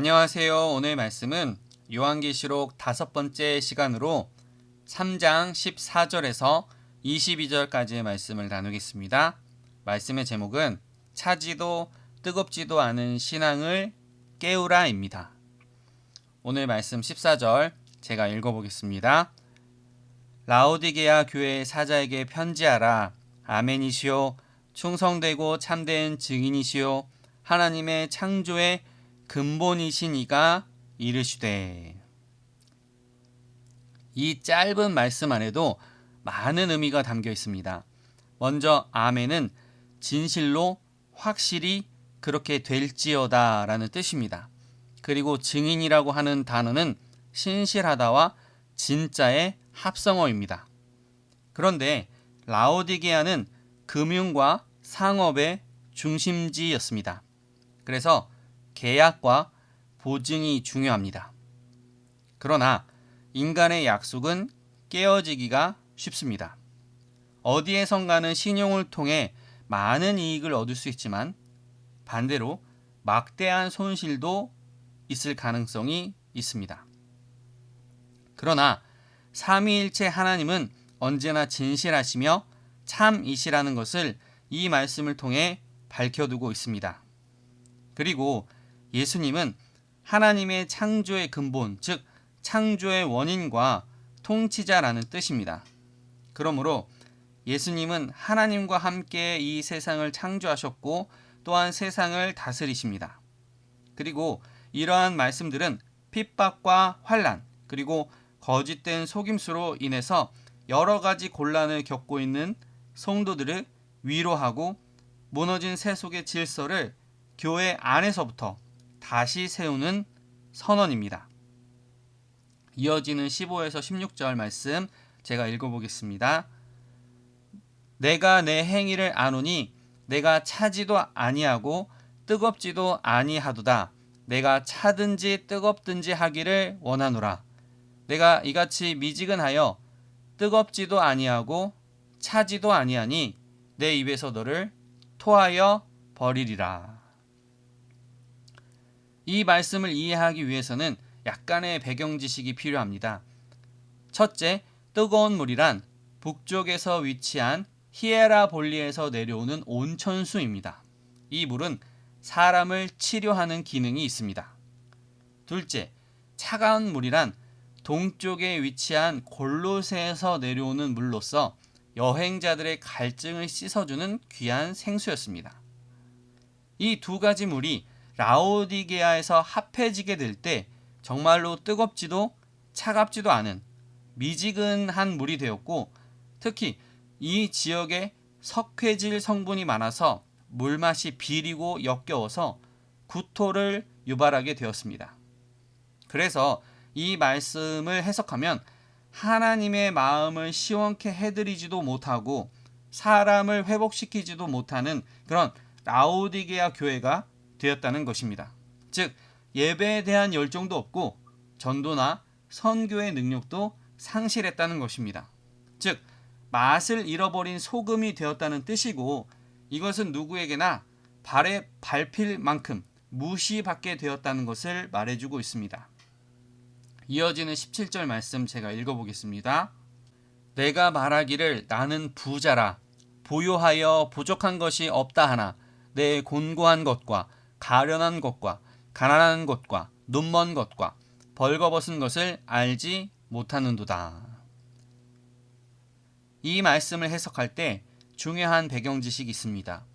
안녕하세요. 오늘 말씀은 요한계시록 5번째 시간으로 3장 14절에서 22절까지의 말씀을 나누겠습니다. 말씀의 제목은 차지도 뜨겁지도 않은 신앙을 깨우라입니다. 오늘 말씀 14절 제가 읽어보겠습니다. 라오디게아 교회 사자에게 편지하라. 아멘이시오. 충성되고 참된 증인이시오. 하나님의 창조의 근본이신 이가 이르시되. 이 짧은 말씀 안에도 많은 의미가 담겨 있습니다. 먼저 아멘은 진실로 확실히 그렇게 될지어다 라는 뜻입니다. 그리고 증인이라고 하는 단어는 신실하다와 진짜의 합성어입니다. 그런데 라오디게아는 금융과 상업의 중심지였습니다. 그래서 계약과 보증이 중요합니다. 그러나 인간의 약속은 깨어지기가 쉽습니다. 어디에선가는 신용을 통해 많은 이익을 얻을 수 있지만 반대로 막대한 손실도 있을 가능성이 있습니다. 그러나 삼위일체 하나님은 언제나 진실하시며 참이시라는 것을 이 말씀을 통해 밝혀두고 있습니다. 그리고 예수님은 하나님의 창조의 근본, 즉 창조의 원인과 통치자라는 뜻입니다. 그러므로 예수님은 하나님과 함께 이 세상을 창조하셨고 또한 세상을 다스리십니다. 그리고 이러한 말씀들은 핍박과 환난, 그리고 거짓된 속임수로 인해서 여러 가지 곤란을 겪고 있는 성도들을 위로하고 무너진 세속의 질서를 교회 안에서부터 다시 세우는 선언입니다. 이어지는 15에서 16절 말씀 제가 읽어보겠습니다. 내가 내 행위를 아노니 내가 차지도 아니하고 뜨겁지도 아니하도다. 내가 차든지 뜨겁든지 하기를 원하노라. 내가 이같이 미지근하여 뜨겁지도 아니하고 차지도 아니하니 내 입에서 너를 토하여 버리리라. 이 말씀을 이해하기 위해서는 약간의 배경 지식이 필요합니다. 첫째, 뜨거운 물이란 북쪽에서 위치한 히에라볼리에서 내려오는 온천수입니다. 이 물은 사람을 치료하는 기능이 있습니다. 둘째, 차가운 물이란 동쪽에 위치한 골로새에서 내려오는 물로서 여행자들의 갈증을 씻어주는 귀한 생수였습니다. 이 두 가지 물이 라오디게아에서 합해지게 될 때 정말로 뜨겁지도 차갑지도 않은 미지근한 물이 되었고, 특히 이 지역에 석회질 성분이 많아서 물맛이 비리고 역겨워서 구토를 유발하게 되었습니다. 그래서 이 말씀을 해석하면 하나님의 마음을 시원케 해드리지도 못하고 사람을 회복시키지도 못하는 그런 라오디게아 교회가 되었다는 것입니다. 즉 예배에 대한 열정도 없고 전도나 선교의 능력도 상실했다는 것입니다. 즉 맛을 잃어버린 소금이 되었다는 뜻이고, 이것은 누구에게나 발에 밟힐 만큼 무시받게 되었다는 것을 말해주고 있습니다. 이어지는 17절 말씀 제가 읽어보겠습니다. 내가 말하기를 나는 부자라. 부요하여 부족한 것이 없다 하나 내 곤고한 것과 가련한 것과 가난한 것과 눈먼 것과 벌거벗은 것을 알지 못하는도다. 이 말씀을 해석할 때 중요한 배경 지식이 있습니다.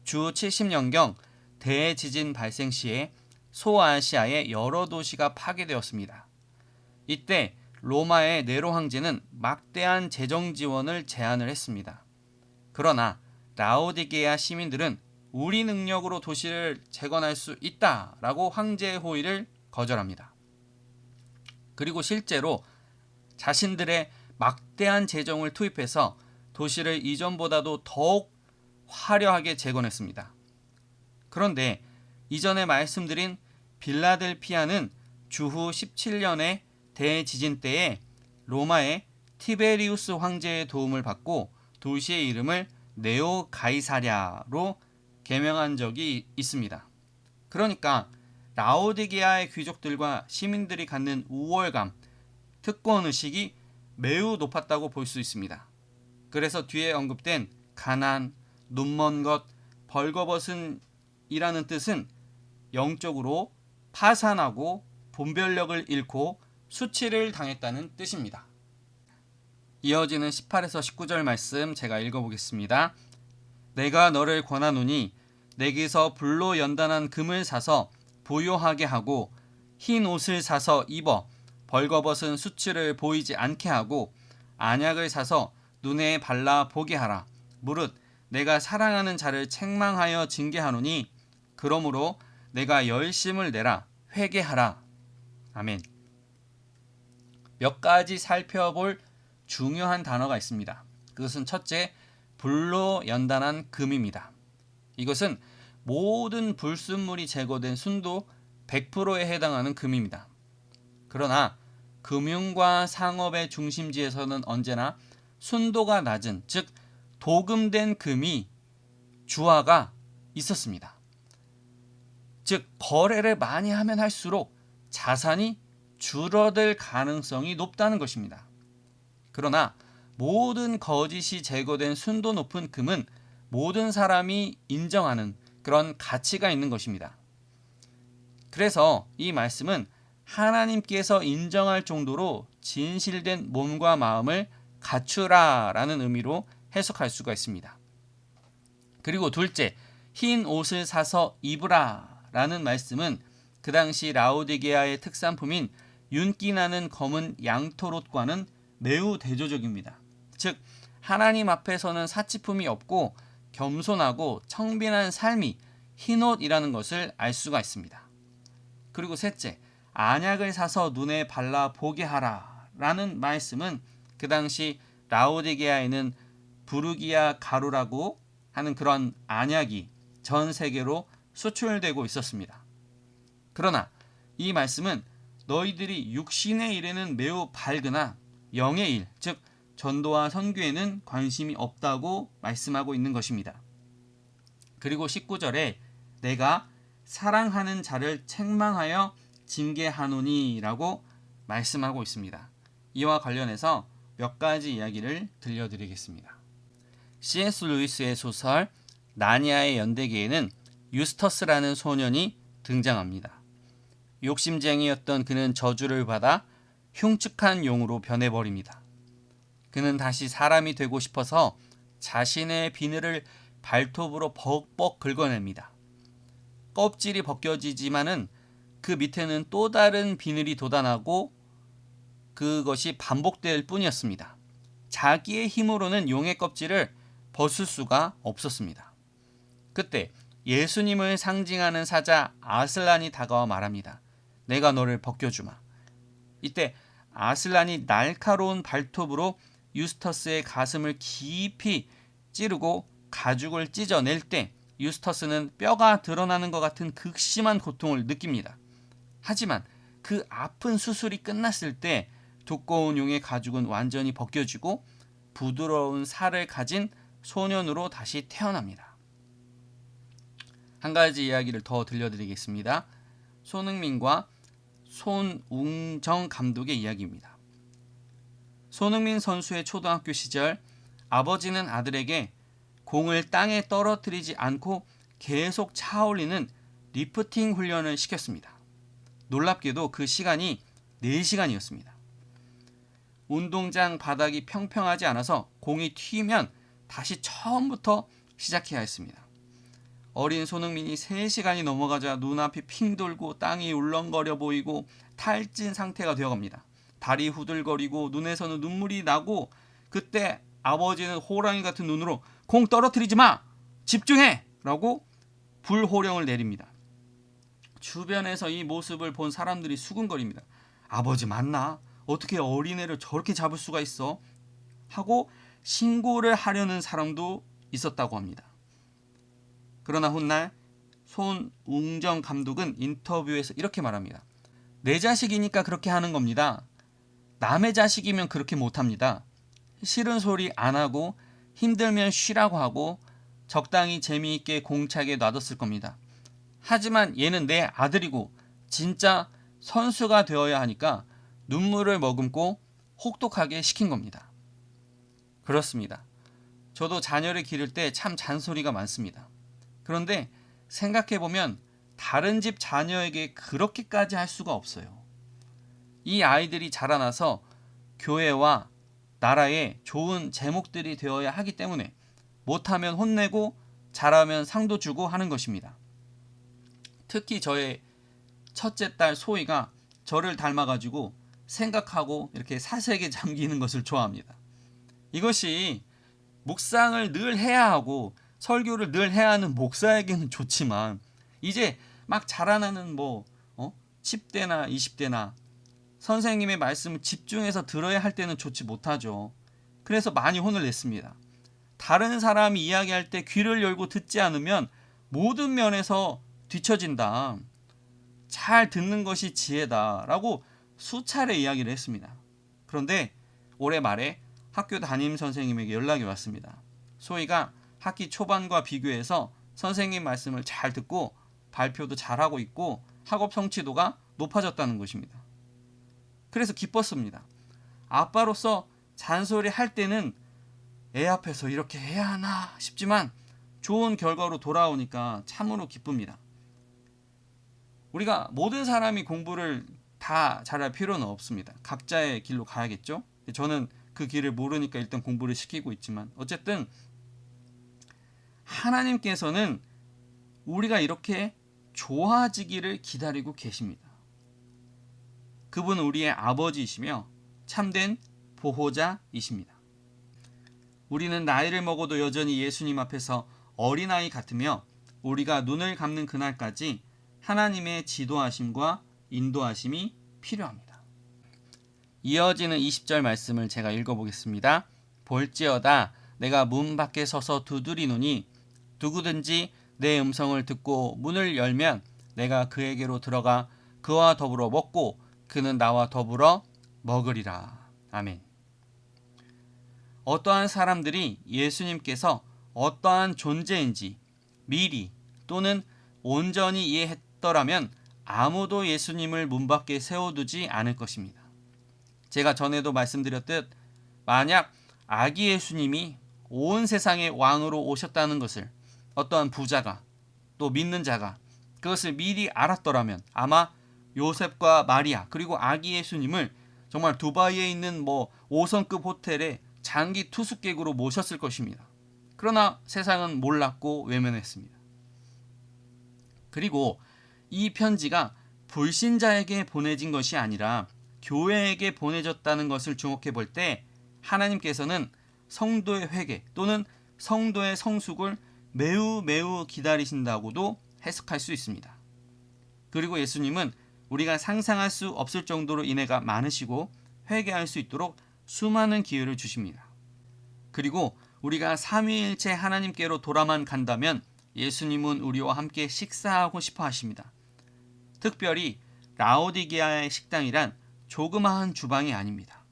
주 70년경 대지진 발생 시에 소아시아의 여러 도시가 파괴되었습니다. 이때 로마의 네로 황제는 막대한 재정 지원을 제안을 했습니다. 그러나 라오디게아 시민들은 우리 능력으로 도시를 재건할 수 있다라고 황제의 호의를 거절합니다. 그리고 실제로 자신들의 막대한 재정을 투입해서 도시를 이전보다도 더욱 화려하게 재건했습니다. 그런데 이전에 말씀드린 빌라델피아는 주후 17년의 대지진 때에 로마의 티베리우스 황제의 도움을 받고 도시의 이름을 네오 가이사랴로 개명한 적이 있습니다. 그러니까 라오디게아의 귀족들과 시민들이 갖는 우월감, 특권의식이 매우 높았다고 볼 수 있습니다. 그래서 뒤에 언급된 가난, 눈먼 것, 벌거벗은 이라는 뜻은 영적으로 파산하고 분별력을 잃고 수치를 당했다는 뜻입니다. 이어지는 18에서 19절 말씀 제가 읽어보겠습니다. 내가 너를 권하노니 내게서 불로 연단한 금을 사서 부요하게 하고 흰 옷을 사서 입어 벌거벗은 수치를 보이지 않게 하고 안약을 사서 눈에 발라 보게 하라. 무릇 내가 사랑하는 자를 책망하여 징계하노니 그러므로 내가 열심을 내라. 회개하라. 아멘. 몇 가지 살펴볼 중요한 단어가 있습니다. 그것은 첫째, 불로 연단한 금입니다. 이것은 모든 불순물이 제거된 순도 100%에 해당하는 금입니다. 그러나 금융과 상업의 중심지에서는 언제나 순도가 낮은, 즉 도금된 금이 주화가 있었습니다. 즉 거래를 많이 하면 할수록 자산이 줄어들 가능성이 높다는 것입니다. 그러나 모든 거짓이 제거된 순도 높은 금은 모든 사람이 인정하는 그런 가치가 있는 것입니다. 그래서 이 말씀은 하나님께서 인정할 정도로 진실된 몸과 마음을 갖추라 라는 의미로 해석할 수가 있습니다. 그리고 둘째, 흰 옷을 사서 입으라 라는 말씀은 그 당시 라오디게아의 특산품인 윤기나는 검은 양털옷과는 매우 대조적입니다. 즉 하나님 앞에서는 사치품이 없고 겸손하고 청빈한 삶이 흰옷이라는 것을 알 수가 있습니다. 그리고 셋째, 안약을 사서 눈에 발라 보게 하라 라는 말씀은 그 당시 라오디게아에는 부르기아 가루라고 하는 그런 안약이 전 세계로 수출되고 있었습니다. 그러나 이 말씀은 너희들이 육신의 일에는 매우 밝으나 영의 일, 즉 전도와 선교에는 관심이 없다고 말씀하고 있는 것입니다. 그리고 19절에 내가 사랑하는 자를 책망하여 징계하노니 라고 말씀하고 있습니다. 이와 관련해서 몇 가지 이야기를 들려드리겠습니다. C.S. 루이스의 소설 나니아의 연대기에는 유스터스라는 소년이 등장합니다. 욕심쟁이였던 그는 저주를 받아 흉측한 용으로 변해버립니다. 그는 다시 사람이 되고 싶어서 자신의 비늘을 발톱으로 벅벅 긁어냅니다. 껍질이 벗겨지지만은 그 밑에는 또 다른 비늘이 돋아나고 그것이 반복될 뿐이었습니다. 자기의 힘으로는 용의 껍질을 벗을 수가 없었습니다. 그때 예수님을 상징하는 사자 아슬란이 다가와 말합니다. 내가 너를 벗겨주마. 이때 아슬란이 날카로운 발톱으로 유스터스의 가슴을 깊이 찌르고 가죽을 찢어낼 때 유스터스는 뼈가 드러나는 것 같은 극심한 고통을 느낍니다. 하지만 그 아픈 수술이 끝났을 때 두꺼운 용의 가죽은 완전히 벗겨지고 부드러운 살을 가진 소년으로 다시 태어납니다. 한 가지 이야기를 더 들려드리겠습니다. 손흥민과 손웅정 감독의 이야기입니다. 손흥민 선수의 초등학교 시절 아버지는 아들에게 공을 땅에 떨어뜨리지 않고 계속 차올리는 리프팅 훈련을 시켰습니다. 놀랍게도 그 시간이 4시간이었습니다. 운동장 바닥이 평평하지 않아서 공이 튀면 다시 처음부터 시작해야 했습니다. 어린 손흥민이 3시간이 넘어가자 눈앞이 핑 돌고 땅이 울렁거려 보이고 탈진 상태가 되어갑니다. 다리 후들거리고 눈에서는 눈물이 나고 그때 아버지는 호랑이 같은 눈으로 공 떨어뜨리지 마! 집중해! 라고 불호령을 내립니다. 주변에서 이 모습을 본 사람들이 수군거립니다. 아버지 맞나? 어떻게 어린애를 저렇게 잡을 수가 있어? 하고 신고를 하려는 사람도 있었다고 합니다. 그러나 훗날 손웅정 감독은 인터뷰에서 이렇게 말합니다. 내 자식이니까 그렇게 하는 겁니다. 남의 자식이면 그렇게 못합니다. 싫은 소리 안 하고 힘들면 쉬라고 하고 적당히 재미있게 공차게 놔뒀을 겁니다. 하지만 얘는 내 아들이고 진짜 선수가 되어야 하니까 눈물을 머금고 혹독하게 시킨 겁니다. 그렇습니다. 저도 자녀를 기를 때 참 잔소리가 많습니다. 그런데 생각해보면 다른 집 자녀에게 그렇게까지 할 수가 없어요. 이 아이들이 자라나서 교회와 나라에 좋은 제목들이 되어야 하기 때문에 못하면 혼내고 잘하면 상도 주고 하는 것입니다. 특히 저의 첫째 딸 소희가 저를 닮아가지고 생각하고 이렇게 사색에 잠기는 것을 좋아합니다. 이것이 묵상을 늘 해야 하고 설교를 늘 해야 하는 목사에게는 좋지만 이제 막 자라나는 10대나 20대나 선생님의 말씀을 집중해서 들어야 할 때는 좋지 못하죠. 그래서 많이 혼을 냈습니다. 다른 사람이 이야기할 때 귀를 열고 듣지 않으면 모든 면에서 뒤처진다. 잘 듣는 것이 지혜다. 라고 수차례 이야기를 했습니다. 그런데 올해 말에 학교 담임 선생님에게 연락이 왔습니다. 소희가 학기 초반과 비교해서 선생님 말씀을 잘 듣고 발표도 잘하고 있고 학업 성취도가 높아졌다는 것입니다. 그래서 기뻤습니다. 아빠로서 잔소리 할 때는 애 앞에서 이렇게 해야 하나 싶지만 좋은 결과로 돌아오니까 참으로 기쁩니다. 우리가 모든 사람이 공부를 다 잘할 필요는 없습니다. 각자의 길로 가야겠죠. 저는 그 길을 모르니까 일단 공부를 시키고 있지만 어쨌든 하나님께서는 우리가 이렇게 좋아지기를 기다리고 계십니다. 그분은 우리의 아버지이시며 참된 보호자이십니다. 우리는 나이를 먹어도 여전히 예수님 앞에서 어린아이 같으며 우리가 눈을 감는 그날까지 하나님의 지도하심과 인도하심이 필요합니다. 이어지는 20절 말씀을 제가 읽어보겠습니다. 볼지어다 내가 문 밖에 서서 두드리노니 누구든지 내 음성을 듣고 문을 열면 내가 그에게로 들어가 그와 더불어 먹고 그는 나와 더불어 먹으리라. 아멘. 어떠한 사람들이 예수님께서 어떠한 존재인지 미리 또는 온전히 이해했더라면 아무도 예수님을 문 밖에 세워두지 않을 것입니다. 제가 전에도 말씀드렸듯 만약 아기 예수님이 온 세상의 왕으로 오셨다는 것을 어떠한 부자가 또 믿는 자가 그것을 미리 알았더라면 아마 요셉과 마리아 그리고 아기 예수님을 정말 두바이에 있는 5성급 호텔에 장기 투숙객으로 모셨을 것입니다. 그러나 세상은 몰랐고 외면했습니다. 그리고 이 편지가 불신자에게 보내진 것이 아니라 교회에게 보내졌다는 것을 주목해 볼 때 하나님께서는 성도의 회개 또는 성도의 성숙을 매우 기다리신다고도 해석할 수 있습니다. 그리고 예수님은 우리가 상상할 수 없을 정도로 인애가 많으시고 회개할 수 있도록 수많은 기회를 주십니다. 그리고 우리가 삼위일체 하나님께로 돌아만 간다면 예수님은 우리와 함께 식사하고 싶어 하십니다. 특별히 라오디게아의 식당이란 조그마한 주방이 아닙니다.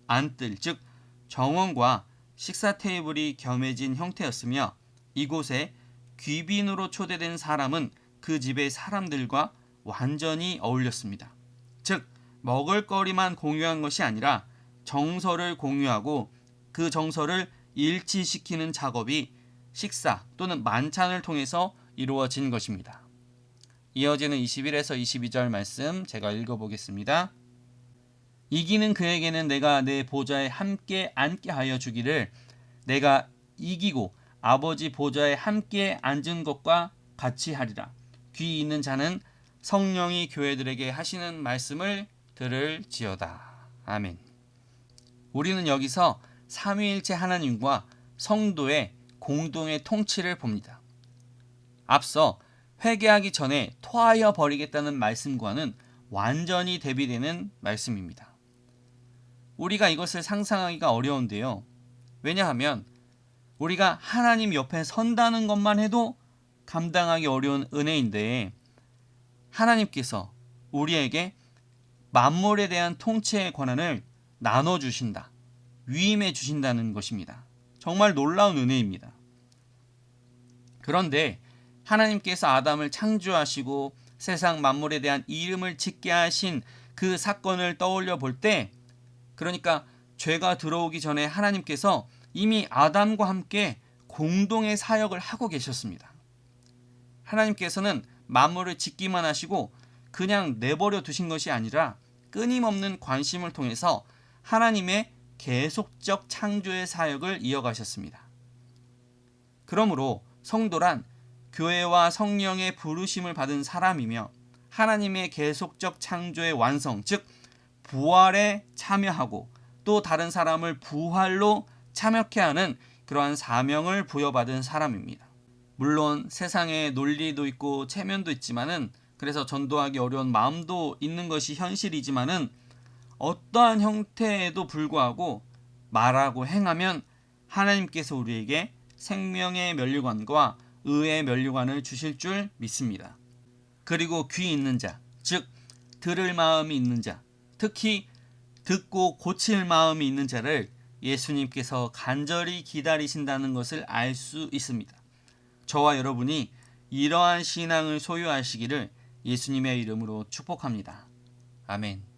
안뜰 즉 정원과 식사 테이블이 겸해진 형태였으며 이곳에 귀빈으로 초대된 사람은 그 집의 사람들과 완전히 어울렸습니다. 즉 먹을거리만 공유한 것이 아니라 정서를 공유하고 그 정서를 일치시키는 작업이 식사 또는 만찬을 통해서 이루어진 것입니다. 이어지는 21에서 22절 말씀 제가 읽어보겠습니다. 이기는 그에게는 내가 내 보좌에 함께 앉게 하여 주기를 내가 이기고 아버지 보좌에 함께 앉은 것과 같이 하리라. 귀 있는 자는 성령이 교회들에게 하시는 말씀을 들을지어다. 아멘. 우리는 여기서 삼위일체 하나님과 성도의 공동의 통치를 봅니다. 앞서 회개하기 전에 토하여 버리겠다는 말씀과는 완전히 대비되는 말씀입니다. 우리가 이것을 상상하기가 어려운데요. 왜냐하면 우리가 하나님 옆에 선다는 것만 해도 감당하기 어려운 은혜인데 하나님께서 우리에게 만물에 대한 통치의 권한을 나눠주신다. 위임해 주신다는 것입니다. 정말 놀라운 은혜입니다. 그런데 하나님께서 아담을 창조하시고 세상 만물에 대한 이름을 짓게 하신 그 사건을 떠올려 볼 때, 그러니까 죄가 들어오기 전에 하나님께서 이미 아담과 함께 공동의 사역을 하고 계셨습니다. 하나님께서는 만물을 짓기만 하시고 그냥 내버려 두신 것이 아니라 끊임없는 관심을 통해서 하나님의 계속적 창조의 사역을 이어가셨습니다. 그러므로 성도란 교회와 성령의 부르심을 받은 사람이며 하나님의 계속적 창조의 완성, 즉 부활에 참여하고 또 다른 사람을 부활로 참여케 하는 그러한 사명을 부여받은 사람입니다. 물론 세상에 논리도 있고 체면도 있지만은, 그래서 전도하기 어려운 마음도 있는 것이 현실이지만은, 어떠한 형태에도 불구하고 말하고 행하면 하나님께서 우리에게 생명의 면류관과 의의 면류관을 주실 줄 믿습니다. 그리고 귀 있는 자, 즉 들을 마음이 있는 자, 특히 듣고 고칠 마음이 있는 자를 예수님께서 간절히 기다리신다는 것을 알 수 있습니다. 저와 여러분이 이러한 신앙을 소유하시기를 예수님의 이름으로 축복합니다. 아멘.